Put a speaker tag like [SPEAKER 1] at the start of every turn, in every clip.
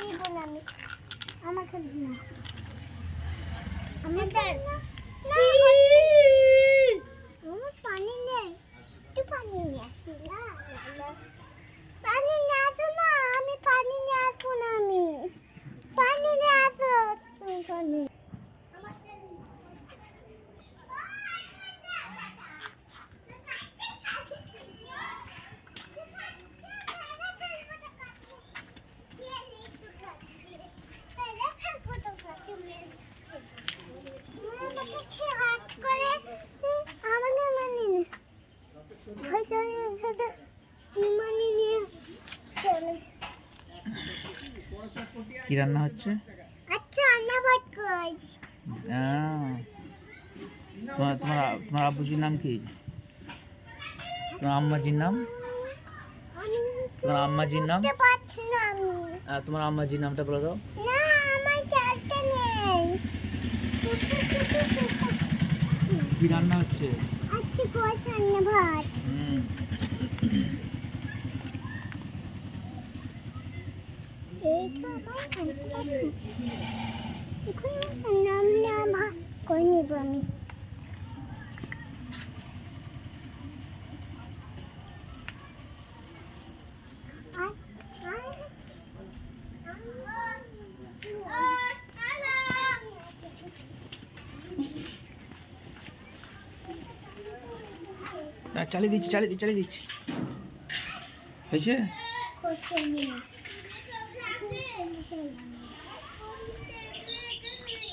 [SPEAKER 1] খেলবো না আমি। আমার খেলবো না। আমার পানি নেই। একটু পানি নিয়ে আসি না। পানি নিয়ে আসো না। আমি পানি নিয়ে আসবো না আমি। পানি নিয়ে আসো তুমি।
[SPEAKER 2] কি রান্না হচ্ছে?
[SPEAKER 1] আচ্ছা রান্না বাদ কর।
[SPEAKER 2] তোমার আব্বুজির নাম কি? তোমার আম্মাজির নাম? তোমার আম্মাজির নাম? তোমার আম্মাজির নামটা বলে দাও।
[SPEAKER 1] না আমার জানতে নেই।
[SPEAKER 2] কি রান্না হচ্ছে?
[SPEAKER 1] আচ্ছা গোশ রান্না ভাত। এইটা আমার এখন নাম না ভাত করে নিব আমি।
[SPEAKER 2] চালিয়ে দিচ্ছি হয়েছে?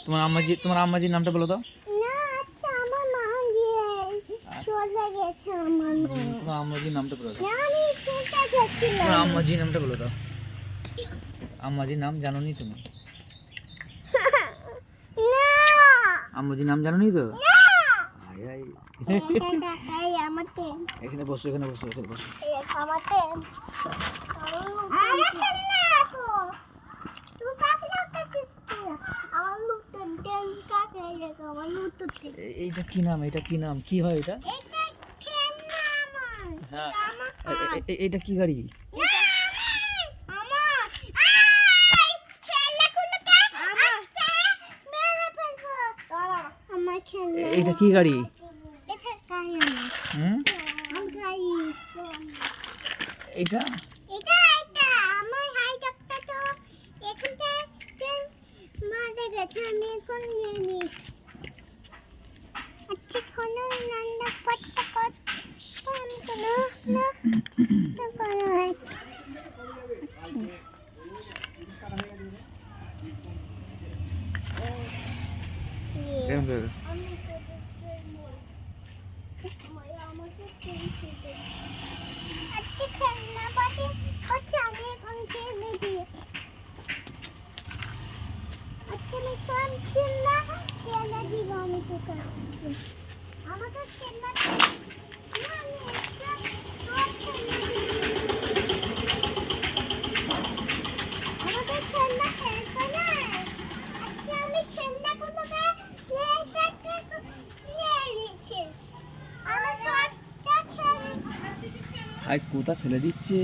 [SPEAKER 2] তোমার আম্মাজির নামটা বলো তো।
[SPEAKER 1] না আচ্ছা আমার মা গিয়ে চলে গেছে আমার মা।
[SPEAKER 2] তোমার আম্মাজির নামটা বলো দাও।
[SPEAKER 1] না আমি সেটা যাচ্ছিলাম।
[SPEAKER 2] তোমার আম্মাজির নামটা বলো দাও। আম্মাজির নাম জানো নি তুমি?
[SPEAKER 1] না
[SPEAKER 2] আম্মাজির নাম জানো নি তো? এখানে বসো এখানে বসো। এইটা কি নাম কি হয় এটা? হ্যাঁ এটা কি গাড়ি? এটা কি গাড়ি? এটা
[SPEAKER 1] আমার হাই ডাক্তার তো এখানটা মারা গেছে আমি এখন নিয়ে নি। আচ্ছা কোনো রান্না করতে করতে আমি কোনো না কোনো হয়। আচ্ছা খেলনা পাটি আচ্ছা আমি এখন খেলে দিই। আচ্ছা আমি কোন খেলনা খেলে দিব আমি তোকে। আমাকে খেলনা আমি একটা সব খেলনা আমাকে খেলনা খেলবো না। আচ্ছা আমি খেলনাগুলোকে নিয়ে নিচ্ছি। আমার সবটা খেলনা
[SPEAKER 2] কোথা ফেলে দিচ্ছে?